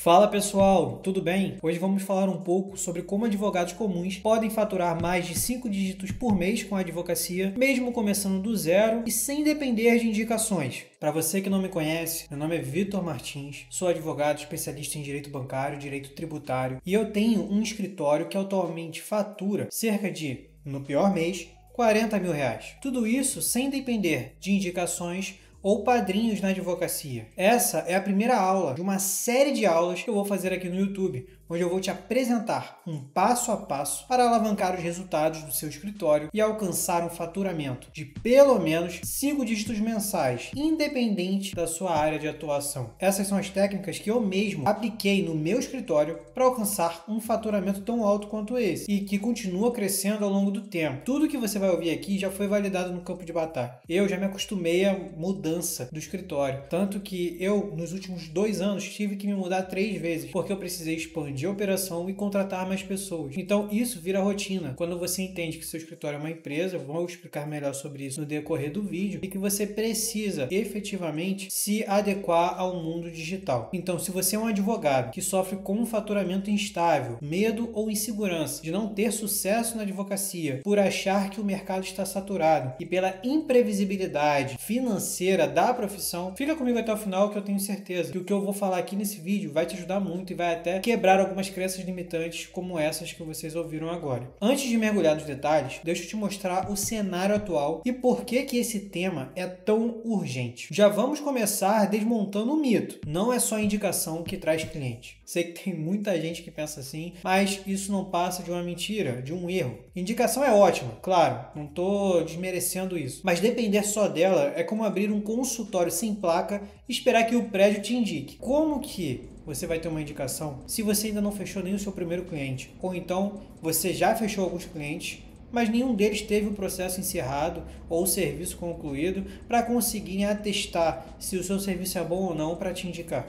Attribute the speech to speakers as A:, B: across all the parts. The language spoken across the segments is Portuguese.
A: Fala pessoal, tudo bem? Hoje vamos falar um pouco sobre como advogados comuns podem faturar mais de 5 dígitos por mês com a advocacia, mesmo começando do zero e sem depender de indicações. Para você que não me conhece, meu nome é Vitor Martins, sou advogado especialista em direito bancário e direito tributário e eu tenho um escritório que atualmente fatura cerca de, no pior mês, R$40 mil. Tudo isso sem depender de indicações ou padrinhos na advocacia. Essa é a primeira aula de uma série de aulas que eu vou fazer aqui no YouTube, onde eu vou te apresentar um passo a passo para alavancar os resultados do seu escritório e alcançar um faturamento de pelo menos 5 dígitos mensais, independente da sua área de atuação. Essas são as técnicas que eu mesmo apliquei no meu escritório para alcançar um faturamento tão alto quanto esse e que continua crescendo ao longo do tempo. Tudo que você vai ouvir aqui já foi validado no campo de batalha. Eu já me acostumei à mudança do escritório, tanto que eu, nos últimos 2 anos, tive que me mudar 3 vezes, porque eu precisei expandir de operação e contratar mais pessoas. Então isso vira rotina. Quando você entende que seu escritório é uma empresa, vou explicar melhor sobre isso no decorrer do vídeo, e que você precisa efetivamente se adequar ao mundo digital. Então, se você é um advogado que sofre com um faturamento instável, medo ou insegurança de não ter sucesso na advocacia, por achar que o mercado está saturado e pela imprevisibilidade financeira da profissão, fica comigo até o final que eu tenho certeza que o que eu vou falar aqui nesse vídeo vai te ajudar muito e vai até quebrar algumas crenças limitantes como essas que vocês ouviram agora. Antes de mergulhar nos detalhes, deixa eu te mostrar o cenário atual e por que esse tema é tão urgente. Já vamos começar desmontando o mito. Não é só indicação que traz cliente. Sei que tem muita gente que pensa assim, mas isso não passa de uma mentira, de um erro. Indicação é ótima, claro, não estou desmerecendo isso, mas depender só dela é como abrir um consultório sem placa e esperar que o prédio te indique. Como que você vai ter uma indicação se você ainda não fechou nem o seu primeiro cliente? Ou então você já fechou alguns clientes, mas nenhum deles teve o processo encerrado ou o serviço concluído para conseguirem atestar se o seu serviço é bom ou não para te indicar.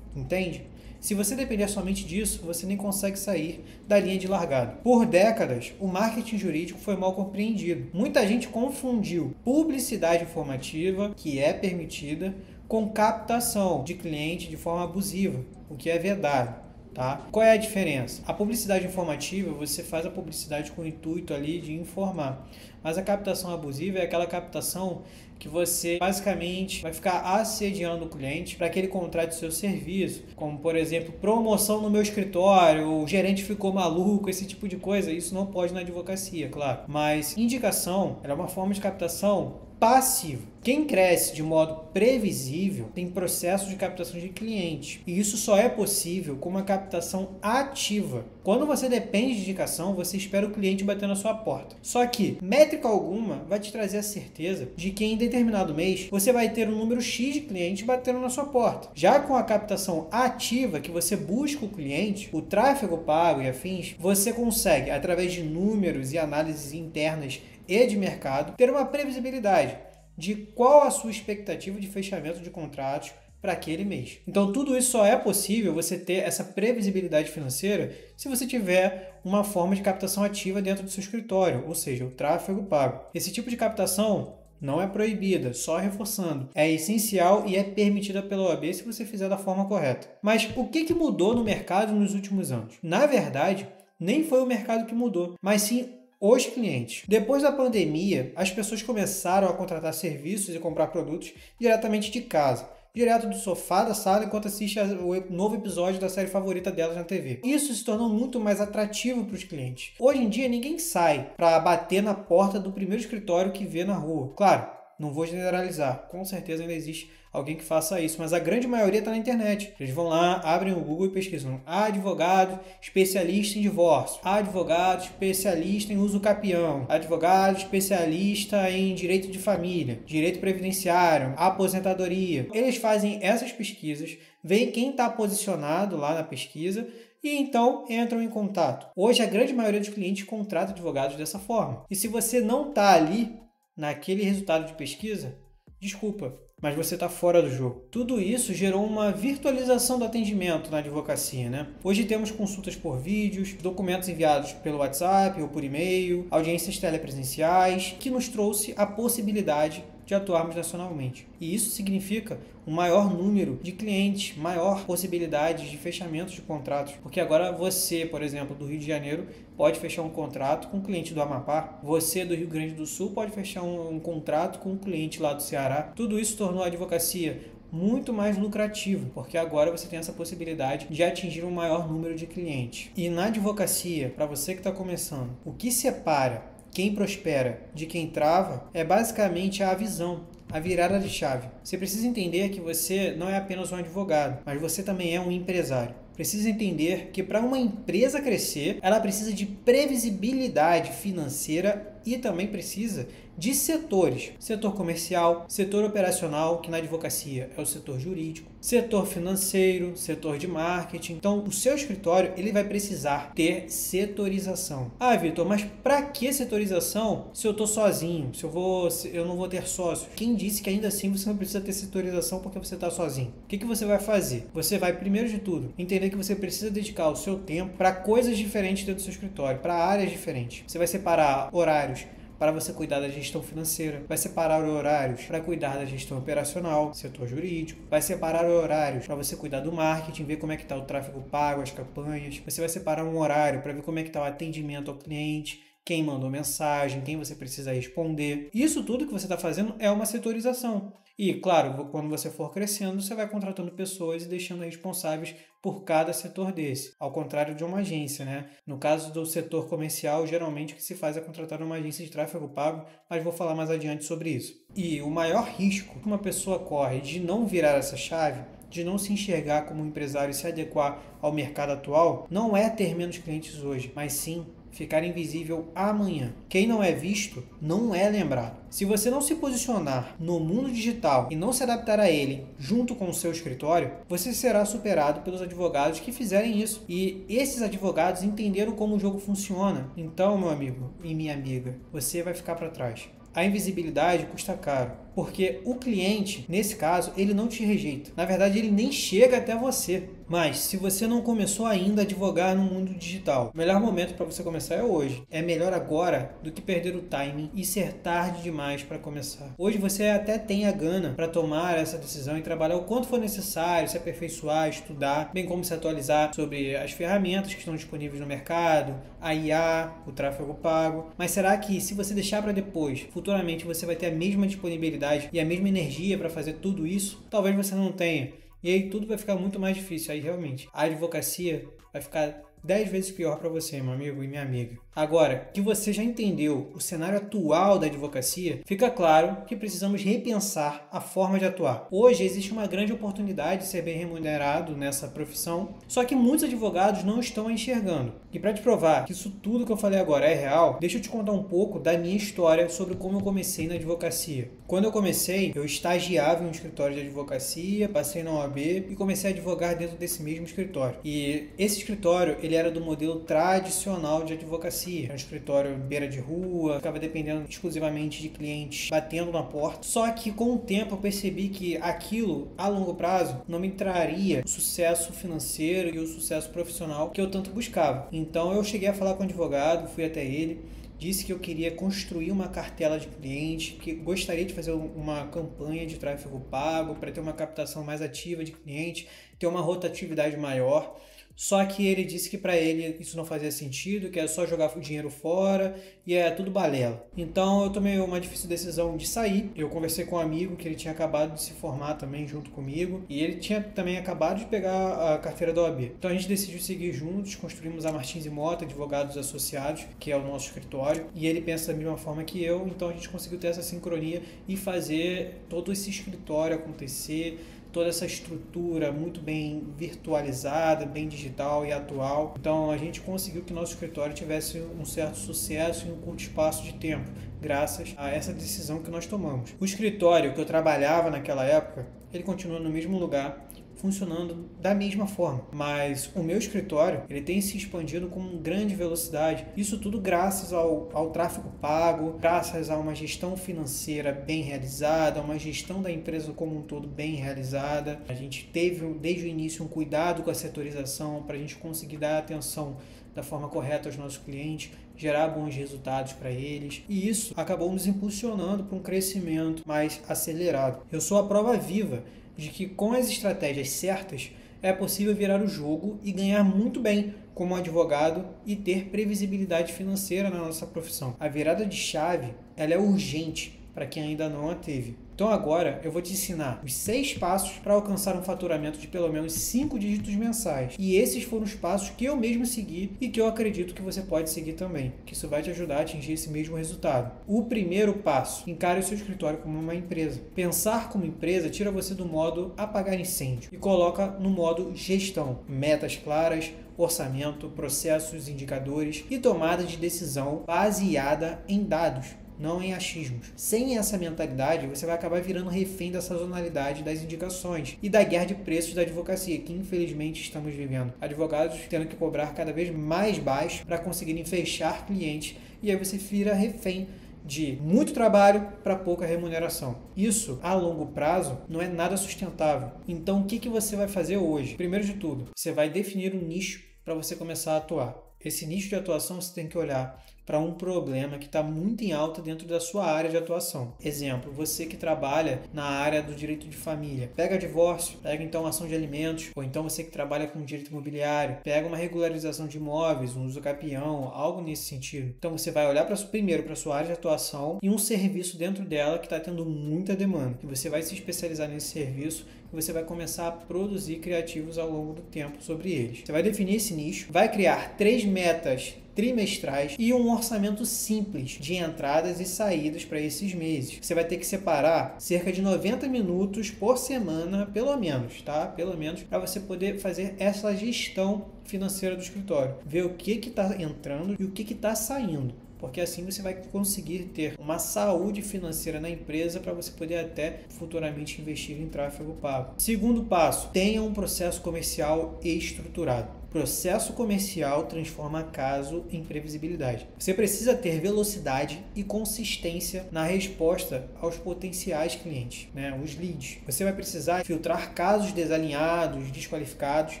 A: Entende? Se você depender somente disso, você nem consegue sair da linha de largada. Por décadas, o marketing jurídico foi mal compreendido. Muita gente confundiu publicidade informativa, que é permitida, com captação de cliente de forma abusiva, o que é vedado. Tá? Qual é a diferença? A publicidade informativa, você faz a publicidade com o intuito ali de informar. Mas a captação abusiva é aquela captação que você basicamente vai ficar assediando o cliente para que ele contrate o seu serviço, como por exemplo, promoção no meu escritório, o gerente ficou maluco, esse tipo de coisa. Isso não pode na advocacia, claro. Mas indicação é uma forma de captação passivo. Quem cresce de modo previsível tem processo de captação de cliente. E isso só é possível com uma captação ativa. Quando você depende de indicação, você espera o cliente bater na sua porta. Só que métrica alguma vai te trazer a certeza de que em determinado mês você vai ter um número X de clientes batendo na sua porta. Já com a captação ativa, que você busca o cliente, o tráfego pago e afins, você consegue, através de números e análises internas e de mercado, ter uma previsibilidade de qual a sua expectativa de fechamento de contratos para aquele mês. Então tudo isso só é possível você ter essa previsibilidade financeira se você tiver uma forma de captação ativa dentro do seu escritório, ou seja, o tráfego pago. Esse tipo de captação não é proibida, só reforçando. É essencial e é permitida pela OAB se você fizer da forma correta. Mas o que mudou no mercado nos últimos anos? Na verdade, nem foi o mercado que mudou, mas sim os clientes. Depois da pandemia, as pessoas começaram a contratar serviços e comprar produtos diretamente de casa, direto do sofá da sala enquanto assiste o novo episódio da série favorita delas na TV. Isso se tornou muito mais atrativo para os clientes. Hoje em dia, ninguém sai para bater na porta do primeiro escritório que vê na rua. Claro, não vou generalizar, com certeza ainda existe alguém que faça isso, mas a grande maioria está na internet. Eles vão lá, abrem o Google e pesquisam advogado especialista em divórcio, advogado especialista em uso capião, advogado especialista em direito de família, direito previdenciário, aposentadoria. Eles fazem essas pesquisas, veem quem está posicionado lá na pesquisa e então entram em contato. Hoje a grande maioria dos clientes contrata advogados dessa forma. E se você não está ali naquele resultado de pesquisa, desculpa, mas você está fora do jogo. Tudo isso gerou uma virtualização do atendimento na advocacia, né? Hoje temos consultas por vídeos, documentos enviados pelo WhatsApp ou por e-mail, audiências telepresenciais, que nos trouxe a possibilidade de atuarmos nacionalmente. E isso significa um maior número de clientes, maior possibilidade de fechamento de contratos, porque agora você, por exemplo, do Rio de Janeiro, pode fechar um contrato com um cliente do Amapá, você do Rio Grande do Sul pode fechar um contrato com um cliente lá do Ceará. Tudo isso tornou a advocacia muito mais lucrativo, porque agora você tem essa possibilidade de atingir um maior número de clientes. E na advocacia, para você que está começando, o que separa quem prospera de quem trava é basicamente a visão, a virada de chave. Você precisa entender que você não é apenas um advogado, mas você também é um empresário. Precisa entender que para uma empresa crescer, ela precisa de previsibilidade financeira e também precisa de setores. Setor comercial, setor operacional, que na advocacia é o setor jurídico, setor financeiro, setor de marketing. Então, o seu escritório ele vai precisar ter setorização. Ah, Vitor, mas para que setorização se eu estou sozinho? Se eu não vou ter sócios? Quem disse que ainda assim você não precisa ter setorização porque você está sozinho? O que você vai fazer? Você vai, primeiro de tudo, entender que você precisa dedicar o seu tempo para coisas diferentes dentro do seu escritório, para áreas diferentes. Você vai separar horários para você cuidar da gestão financeira, vai separar horários para cuidar da gestão operacional, setor jurídico, vai separar horários para você cuidar do marketing, ver como é que está o tráfego pago, as campanhas, você vai separar um horário para ver como é que está o atendimento ao cliente, quem mandou mensagem, quem você precisa responder. Isso tudo que você está fazendo é uma setorização. E, claro, quando você for crescendo, você vai contratando pessoas e deixando responsáveis por cada setor desse. Ao contrário de uma agência, né? No caso do setor comercial, geralmente o que se faz é contratar uma agência de tráfego pago, mas vou falar mais adiante sobre isso. E o maior risco que uma pessoa corre de não virar essa chave, de não se enxergar como um empresário e se adequar ao mercado atual, não é ter menos clientes hoje, mas sim ficar invisível amanhã. Quem não é visto, não é lembrado. Se você não se posicionar no mundo digital e não se adaptar a ele junto com o seu escritório, você será superado pelos advogados que fizerem isso. E esses advogados entenderam como o jogo funciona. Então, meu amigo e minha amiga, você vai ficar para trás. A invisibilidade custa caro, porque o cliente, nesse caso, ele não te rejeita. Na verdade, ele nem chega até você. Mas, se você não começou ainda a advogar no mundo digital, o melhor momento para você começar é hoje. É melhor agora do que perder o timing e ser tarde demais para começar. Hoje você até tem a gana para tomar essa decisão e trabalhar o quanto for necessário, se aperfeiçoar, estudar, bem como se atualizar sobre as ferramentas que estão disponíveis no mercado, a IA, o tráfego pago. Mas será que se você deixar para depois, futuramente você vai ter a mesma disponibilidade e a mesma energia para fazer tudo isso? Talvez você não tenha. E aí tudo vai ficar muito mais difícil. Aí realmente a advocacia vai ficar 10 vezes pior para você, meu amigo e minha amiga. Agora, que você já entendeu o cenário atual da advocacia, fica claro que precisamos repensar a forma de atuar. Hoje existe uma grande oportunidade de ser bem remunerado nessa profissão, só que muitos advogados não estão enxergando. E para te provar que isso tudo que eu falei agora é real, deixa eu te contar um pouco da minha história sobre como eu comecei na advocacia. Quando eu comecei, eu estagiava em um escritório de advocacia, passei na OAB e comecei a advogar dentro desse mesmo escritório. E esse escritório, ele era do modelo tradicional de advocacia. Era um escritório beira de rua, ficava dependendo exclusivamente de clientes batendo na porta. Só que com o tempo eu percebi que aquilo, a longo prazo, não me traria o sucesso financeiro e o sucesso profissional que eu tanto buscava. Então eu cheguei a falar com o advogado, fui até ele, disse que eu queria construir uma cartela de clientes, que gostaria de fazer uma campanha de tráfego pago para ter uma captação mais ativa de clientes, ter uma rotatividade maior. Só que ele disse que para ele isso não fazia sentido, que era só jogar o dinheiro fora e é tudo balela. Então eu tomei uma difícil decisão de sair. Eu conversei com um amigo que ele tinha acabado de se formar também junto comigo e ele tinha também acabado de pegar a carteira da OAB. Então a gente decidiu seguir juntos, construímos a Martins e Mota, Advogados Associados, que é o nosso escritório, e ele pensa da mesma forma que eu, então a gente conseguiu ter essa sincronia e fazer todo esse escritório acontecer, toda essa estrutura muito bem virtualizada, bem digital e atual. Então a gente conseguiu que nosso escritório tivesse um certo sucesso em um curto espaço de tempo, graças a essa decisão que nós tomamos. O escritório que eu trabalhava naquela época, ele continua no mesmo lugar, funcionando da mesma forma. Mas o meu escritório, ele tem se expandido com grande velocidade. Isso tudo graças ao tráfego pago, graças a uma gestão financeira bem realizada, uma gestão da empresa como um todo bem realizada. A gente teve desde o início um cuidado com a setorização para a gente conseguir dar atenção da forma correta aos nossos clientes, gerar bons resultados para eles, e isso acabou nos impulsionando para um crescimento mais acelerado. Eu sou a prova viva de que com as estratégias certas é possível virar o jogo e ganhar muito bem como advogado e ter previsibilidade financeira na nossa profissão. A virada de chave, ela é urgente para quem ainda não a teve. Então agora eu vou te ensinar os 6 passos para alcançar um faturamento de pelo menos 5 dígitos mensais. E esses foram os passos que eu mesmo segui e que eu acredito que você pode seguir também, que isso vai te ajudar a atingir esse mesmo resultado. O primeiro passo, encare o seu escritório como uma empresa. Pensar como empresa tira você do modo apagar incêndio e coloca no modo gestão. Metas claras, orçamento, processos, indicadores e tomada de decisão baseada em dados, não em achismos. Sem essa mentalidade, você vai acabar virando refém da sazonalidade das indicações e da guerra de preços da advocacia, que infelizmente estamos vivendo. Advogados tendo que cobrar cada vez mais baixo para conseguirem fechar clientes, e aí você vira refém de muito trabalho para pouca remuneração. Isso, a longo prazo, não é nada sustentável. Então, o que você vai fazer hoje? Primeiro de tudo, você vai definir um nicho para você começar a atuar. Esse nicho de atuação você tem que olhar para um problema que está muito em alta dentro da sua área de atuação. Exemplo, você que trabalha na área do direito de família, pega divórcio, pega então ação de alimentos, ou então você que trabalha com direito imobiliário, pega uma regularização de imóveis, um uso capião, algo nesse sentido. Então você vai olhar primeiro para a sua área de atuação e um serviço dentro dela que está tendo muita demanda. E você vai se especializar nesse serviço e você vai começar a produzir criativos ao longo do tempo sobre eles. Você vai definir esse nicho, vai criar 3 metas trimestrais e um orçamento simples de entradas e saídas para esses meses. Você vai ter que separar cerca de 90 minutos por semana, pelo menos, tá? Pelo menos, para você poder fazer essa gestão financeira do escritório. Ver o que está entrando e o que está saindo. Porque assim você vai conseguir ter uma saúde financeira na empresa para você poder até futuramente investir em tráfego pago. Segundo passo, tenha um processo comercial estruturado. Processo comercial transforma caso em previsibilidade. Você precisa ter velocidade e consistência na resposta aos potenciais clientes, os leads. Você vai precisar filtrar casos desalinhados, desqualificados,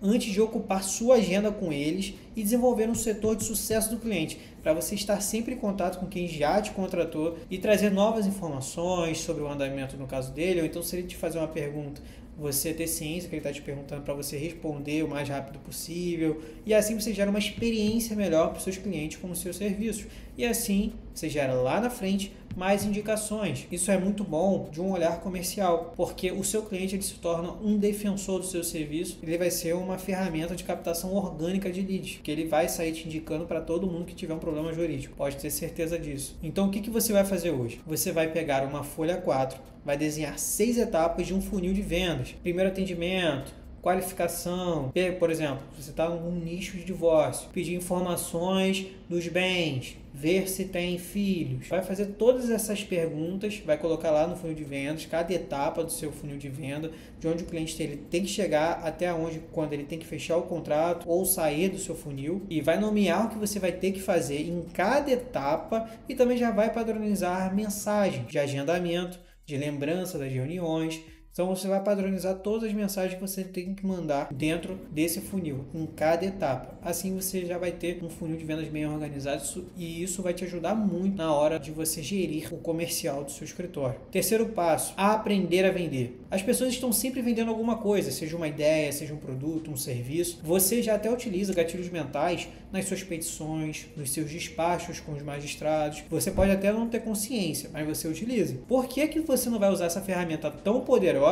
A: antes de ocupar sua agenda com eles e desenvolver um setor de sucesso do cliente, para você estar sempre em contato com quem já te contratou e trazer novas informações sobre o andamento no caso dele, ou então se ele te fazer uma pergunta, você ter ciência que ele está te perguntando para você responder o mais rápido possível, e assim você gera uma experiência melhor para os seus clientes com os seus serviços, e assim você gera lá na frente mais indicações. Isso é muito bom de um olhar comercial, porque o seu cliente ele se torna um defensor do seu serviço, ele vai ser uma ferramenta de captação orgânica de leads, que ele vai sair te indicando para todo mundo que tiver um problema jurídico, pode ter certeza disso. Então o que você vai fazer hoje? Você vai pegar uma folha A4, vai desenhar 6 etapas de um funil de vendas. Primeiro atendimento, qualificação, por exemplo, você está num nicho de divórcio, pedir informações dos bens, ver se tem filhos, vai fazer todas essas perguntas, vai colocar lá no funil de vendas, cada etapa do seu funil de venda, de onde o cliente ele tem que chegar até onde, quando ele tem que fechar o contrato ou sair do seu funil, e vai nomear o que você vai ter que fazer em cada etapa e também já vai padronizar mensagens de agendamento, de lembrança das reuniões. Então você vai padronizar todas as mensagens que você tem que mandar dentro desse funil, em cada etapa. Assim você já vai ter um funil de vendas bem organizado e isso vai te ajudar muito na hora de você gerir o comercial do seu escritório. Terceiro passo, aprender a vender. As pessoas estão sempre vendendo alguma coisa, seja uma ideia, seja um produto, um serviço. Você já até utiliza gatilhos mentais nas suas petições, nos seus despachos com os magistrados. Você pode até não ter consciência, mas você utiliza. Por que você não vai usar essa ferramenta tão poderosa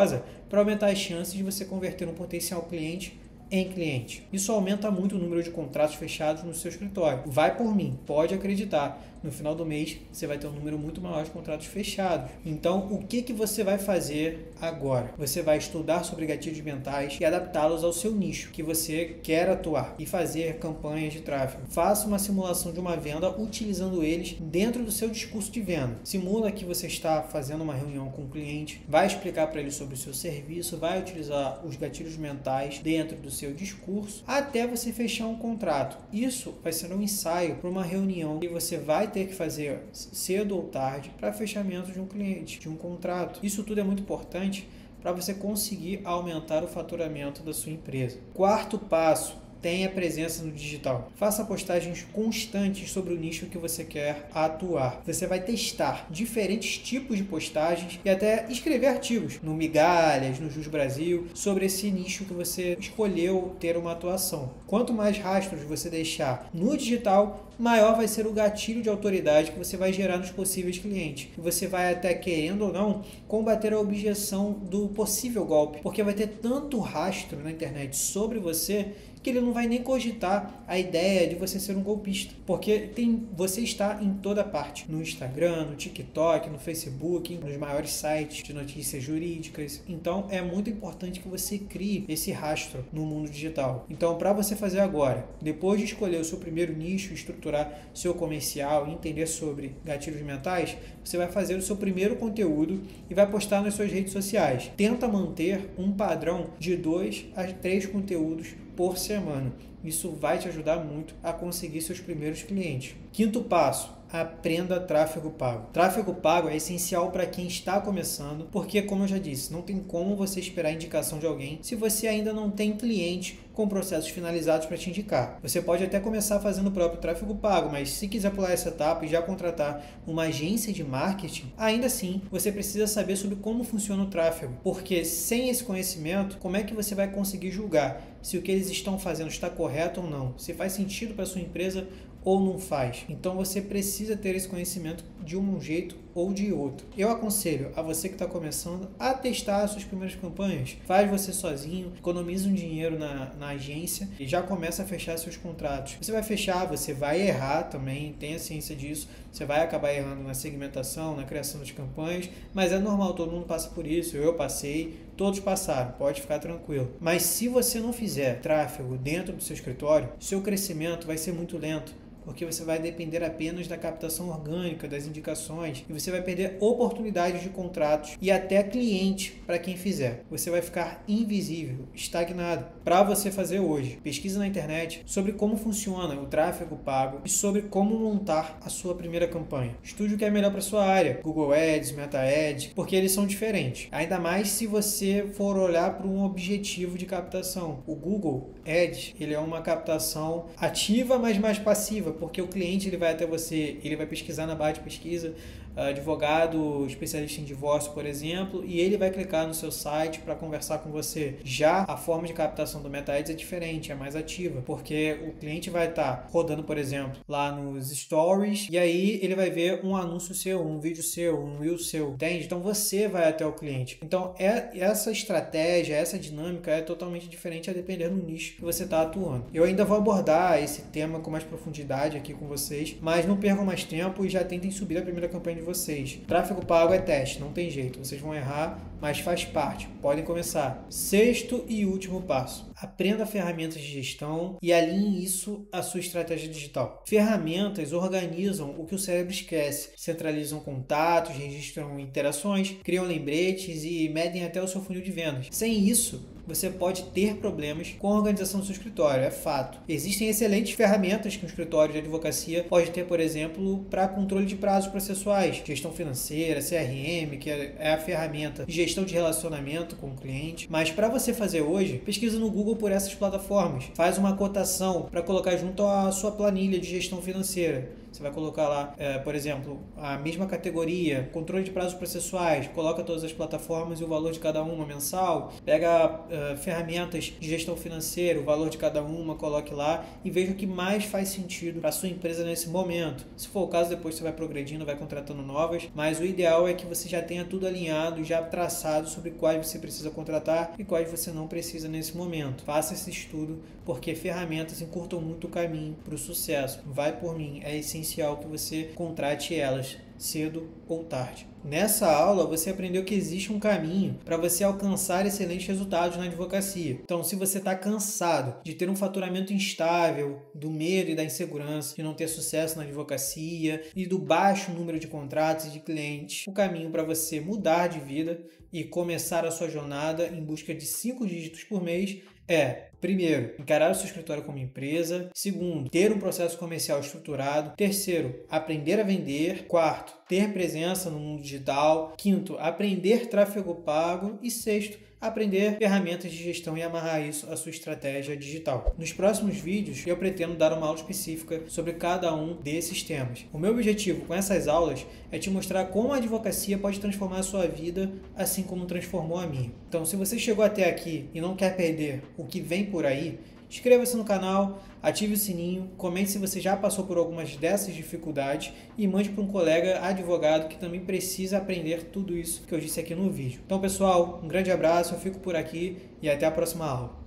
A: para aumentar as chances de você converter um potencial cliente em cliente? Isso aumenta muito o número de contratos fechados no seu escritório. Vai por mim, pode acreditar. no final do mês você vai ter um número muito maior de contratos fechados. Então, o que você vai fazer agora? Você vai estudar sobre gatilhos mentais e adaptá-los ao seu nicho que você quer atuar e fazer campanhas de tráfego. Faça uma simulação de uma venda utilizando eles dentro do seu discurso de venda. Simula que você está fazendo uma reunião com o cliente, vai explicar para ele sobre o seu serviço, vai utilizar os gatilhos mentais dentro do seu discurso até você fechar um contrato. Isso vai ser um ensaio para uma reunião que você vai ter que fazer cedo ou tarde para fechamento de um cliente, de um contrato. Isso tudo é muito importante para você conseguir aumentar o faturamento da sua empresa. Quarto passo: tenha presença no digital. Faça postagens constantes sobre o nicho que você quer atuar. Você vai testar diferentes tipos de postagens e até escrever artigos no Migalhas, no Jus Brasil, sobre esse nicho que você escolheu ter uma atuação. Quanto mais rastros você deixar no digital, maior vai ser o gatilho de autoridade que você vai gerar nos possíveis clientes. E você vai até, querendo ou não, combater a objeção do possível golpe, porque vai ter tanto rastro na internet sobre você que ele não vai nem cogitar a ideia de você ser um golpista, porque você está em toda parte, no Instagram, no TikTok, no Facebook, nos maiores sites de notícias jurídicas. Então é muito importante que você crie esse rastro no mundo digital. Então, para você fazer agora, depois de escolher o seu primeiro nicho, estruturar seu comercial e entender sobre gatilhos mentais, você vai fazer o seu primeiro conteúdo e vai postar nas suas redes sociais. Tenta manter um padrão de 2 a 3 conteúdos por semana. Isso vai te ajudar muito a conseguir seus primeiros clientes. Quinto passo: aprenda tráfego pago. Tráfego pago é essencial para quem está começando, porque, como eu já disse, não tem como você esperar a indicação de alguém se você ainda não tem cliente com processos finalizados para te indicar. Você pode até começar fazendo o próprio tráfego pago, mas se quiser pular essa etapa e já contratar uma agência de marketing, ainda assim você precisa saber sobre como funciona o tráfego, porque sem esse conhecimento, como é que você vai conseguir julgar se o que eles estão fazendo está correto ou não, se faz sentido para sua empresa ou não faz? Então você precisa ter esse conhecimento de um jeito ou de outro. Eu aconselho a você que está começando a testar as suas primeiras campanhas. Faz você sozinho, economiza um dinheiro na agência e já começa a fechar seus contratos. Você vai fechar, você vai errar também, tenha ciência disso. Você vai acabar errando na segmentação, na criação de campanhas, mas é normal, todo mundo passa por isso. Eu passei, todos passaram, pode ficar tranquilo. Mas se você não fizer tráfego dentro do seu escritório, seu crescimento vai ser muito lento, porque você vai depender apenas da captação orgânica, das indicações, e você vai perder oportunidades de contratos e até cliente para quem fizer. Você vai ficar invisível, estagnado. Para você fazer hoje, pesquisa na internet sobre como funciona o tráfego pago e sobre como montar a sua primeira campanha. Estude o que é melhor para sua área, Google Ads, Meta Ads, porque eles são diferentes. Ainda mais se você for olhar para um objetivo de captação. O Google Ads, ele é uma captação ativa, mas mais passiva, porque o cliente ele vai até você, ele vai pesquisar na barra de pesquisa advogado especialista em divórcio, por exemplo, e ele vai clicar no seu site para conversar com você. Já a forma de captação do Meta Ads é diferente, é mais ativa, porque o cliente vai estar rodando, por exemplo, lá nos stories, e aí ele vai ver um anúncio seu, um vídeo seu, um reel seu, entende? Então você vai até o cliente. Então essa estratégia, essa dinâmica é totalmente diferente a depender do nicho que você está atuando. Eu ainda vou abordar esse tema com mais profundidade aqui com vocês, mas não percam mais tempo e já tentem subir a primeira campanha de vocês. Tráfego pago é teste, não tem jeito, vocês vão errar, mas faz parte, podem começar. Sexto e último passo: aprenda ferramentas de gestão e alinhe isso à sua estratégia digital. Ferramentas organizam o que o cérebro esquece, centralizam contatos, registram interações, criam lembretes e medem até o seu funil de vendas. Sem isso, você pode ter problemas com a organização do seu escritório, é fato. Existem excelentes ferramentas que um escritório de advocacia pode ter, por exemplo, para controle de prazos processuais, gestão financeira, CRM, que é a ferramenta de gestão de relacionamento com o cliente. Mas para você fazer hoje, pesquisa no Google por essas plataformas. Faz uma cotação para colocar junto à sua planilha de gestão financeira. Você vai colocar lá, por exemplo, a mesma categoria, controle de prazos processuais, coloca todas as plataformas e o valor de cada uma mensal, pega ferramentas de gestão financeira, o valor de cada uma, coloque lá e veja o que mais faz sentido para a sua empresa nesse momento. Se for o caso, depois você vai progredindo, vai contratando novas, mas o ideal é que você já tenha tudo alinhado, já traçado sobre quais você precisa contratar e quais você não precisa nesse momento. Faça esse estudo, porque ferramentas encurtam muito o caminho para o sucesso. Vai por mim, é essencial essencial que você contrate elas cedo ou tarde. Nessa aula, você aprendeu que existe um caminho para você alcançar excelentes resultados na advocacia. Então, se você está cansado de ter um faturamento instável, do medo e da insegurança, de não ter sucesso na advocacia e do baixo número de contratos e de clientes, o caminho para você mudar de vida e começar a sua jornada em busca de 5 dígitos por mês é, primeiro, encarar o seu escritório como empresa. Segundo, ter um processo comercial estruturado. Terceiro, aprender a vender. Quarto, ter presença no mundo digital. Quinto, aprender tráfego pago. E sexto, aprender ferramentas de gestão e amarrar isso à sua estratégia digital. Nos próximos vídeos, eu pretendo dar uma aula específica sobre cada um desses temas. O meu objetivo com essas aulas é te mostrar como a advocacia pode transformar a sua vida, assim como transformou a minha. Então, se você chegou até aqui e não quer perder o que vem por aí, inscreva-se no canal, ative o sininho, comente se você já passou por algumas dessas dificuldades e mande para um colega advogado que também precisa aprender tudo isso que eu disse aqui no vídeo. Então, pessoal, um grande abraço, eu fico por aqui e até a próxima aula.